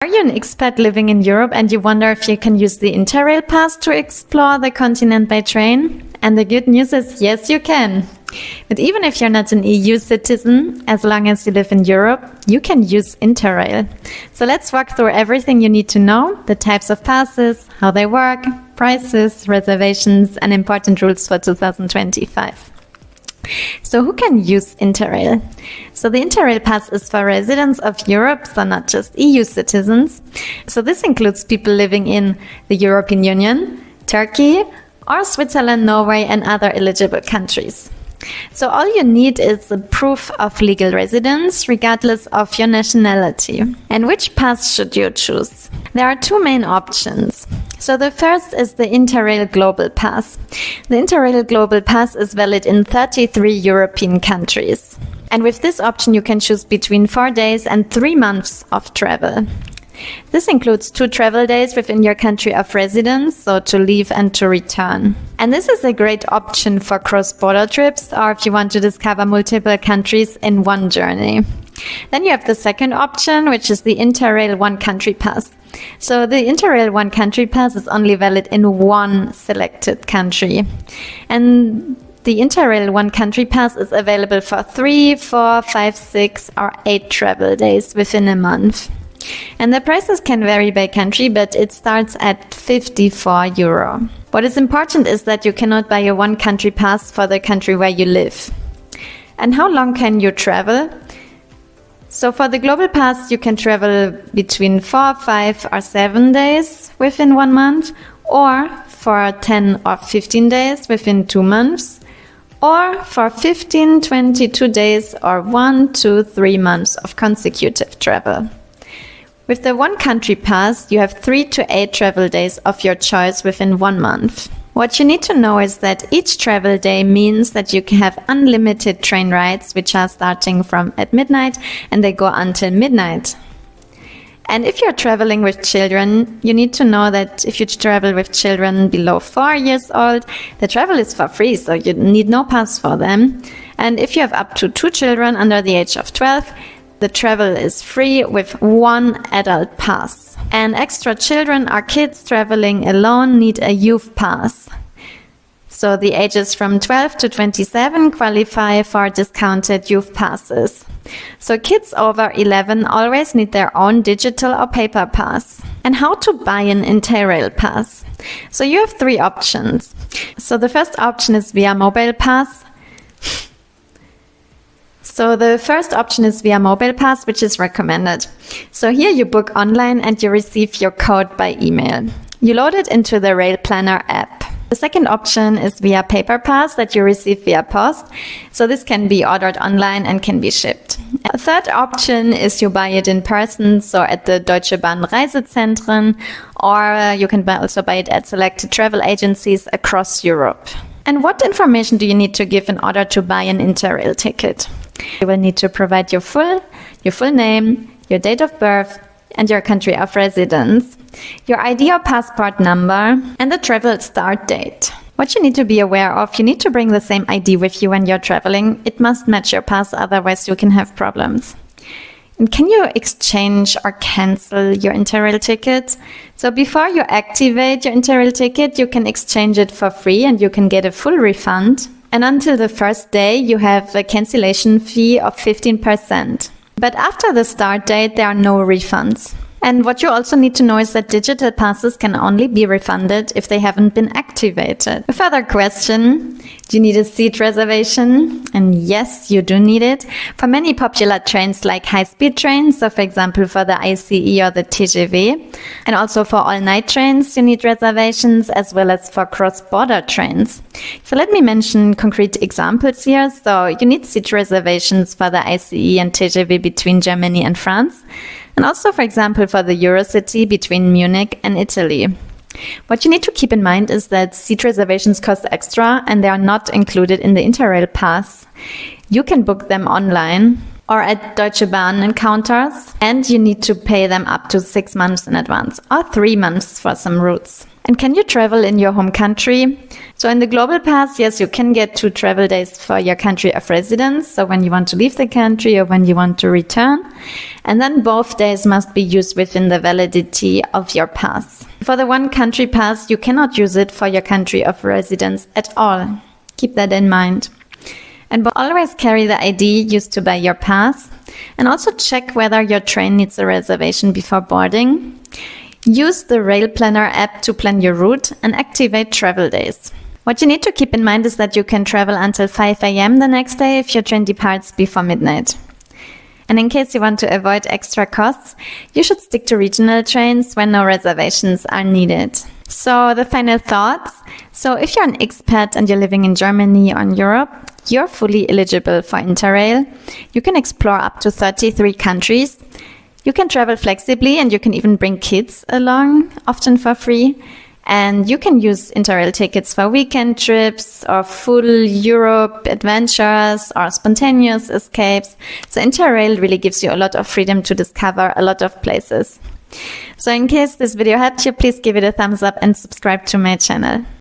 you an expat living in Europe and you wonder if you can use the Interrail pass to explore the continent by train? And the good news is, yes, you can. But even if you're not an EU citizen, as long as you live in Europe, you can use Interrail. So let's walk through everything you need to know, the types of passes, how they work, prices, reservations, and important rules for 2025. So who can use Interrail? So the Interrail pass is for residents of Europe, so not just EU citizens. So this includes people living in the European Union, Turkey, or Switzerland, Norway, and other eligible countries. So all you need is a proof of legal residence, regardless of your nationality. And which pass should you choose? There are two main options. So the first is the Interrail Global Pass. The Interrail Global Pass is valid in 33 European countries. And with this option, you can choose between 4 days and 3 months of travel. This includes 2 travel days within your country of residence, so to leave and to return. And this is a great option for cross-border trips or if you want to discover multiple countries in one journey. Then you have the second option, which is the Interrail One Country Pass. So the Interrail One Country Pass is only valid in one selected country. And the Interrail One Country Pass is available for 3, 4, 5, 6, or 8 travel days within a month. And the prices can vary by country, but it starts at €54. What is important is that you cannot buy a one country pass for the country where you live. And how long can you travel? So for the global pass, you can travel between 4, 5, or 7 days within 1 month, or for 10 or 15 days within 2 months, or for 15, 22 days, or 1 to 3 months of consecutive travel. With the one country pass, you have 3 to 8 travel days of your choice within 1 month. What you need to know is that each travel day means that you can have unlimited train rides, which are starting from at midnight and they go until midnight. And if you're traveling with children, you need to know that if you travel with children below 4 years old, the travel is for free, so you need no pass for them. And if you have up to 2 children under the age of 12, the travel is free with 1 adult pass. And extra children or kids traveling alone need a youth pass. So the ages from 12 to 27 qualify for discounted youth passes. So kids over 11 always need their own digital or paper pass. And how to buy an Interrail pass? So you have 3 options. So the first option is via mobile pass. So the first option is via mobile pass, which is recommended. So here you book online and you receive your code by email. You load it into the Rail Planner app. The second option is via paper pass that you receive via post. So this can be ordered online and can be shipped. A third option is you buy it in person, so at the Deutsche Bahn Reisezentren, or you can also buy it at selected travel agencies across Europe. And what information do you need to give in order to buy an Interrail ticket? You will need to provide your full name, your date of birth, and your country of residence, your ID or passport number, and the travel start date. What you need to be aware of, you need to bring the same ID with you when you're traveling. It must match your pass, otherwise you can have problems. And can you exchange or cancel your Interrail ticket? So before you activate your Interrail ticket, you can exchange it for free and you can get a full refund. And until the first day, you have a cancellation fee of 15%. But after the start date, there are no refunds. And what you also need to know is that digital passes can only be refunded if they haven't been activated. A further question, do you need a seat reservation? And yes, you do need it. For many popular trains like high-speed trains, so for example for the ICE or the TGV, and also for all-night trains, you need reservations as well as for cross-border trains. So let me mention concrete examples here. So you need seat reservations for the ICE and TGV between Germany and France. And also, for example, for the Eurocity between Munich and Italy. What you need to keep in mind is that seat reservations cost extra and they are not included in the Interrail pass. You can book them online. or at Deutsche Bahn encounters, and you need to pay them up to 6 months in advance, or 3 months for some routes. And can you travel in your home country? So in the Global Pass, yes, you can get 2 travel days for your country of residence, so when you want to leave the country or when you want to return. And then both days must be used within the validity of your pass. For the one country pass, you cannot use it for your country of residence at all. Keep that in mind. And always carry the ID used to buy your pass, and also check whether your train needs a reservation before boarding. Use the Rail Planner app to plan your route and activate travel days. What you need to keep in mind is that you can travel until 5 a.m. the next day if your train departs before midnight. And in case you want to avoid extra costs, you should stick to regional trains when no reservations are needed. So the final thoughts. So if you're an expat and you're living in Germany or in Europe, you're fully eligible for Interrail. You can explore up to 33 countries. You can travel flexibly and you can even bring kids along, often for free. And you can use Interrail tickets for weekend trips or full Europe adventures or spontaneous escapes. So Interrail really gives you a lot of freedom to discover a lot of places. So in case this video helped you, please give it a thumbs up and subscribe to my channel.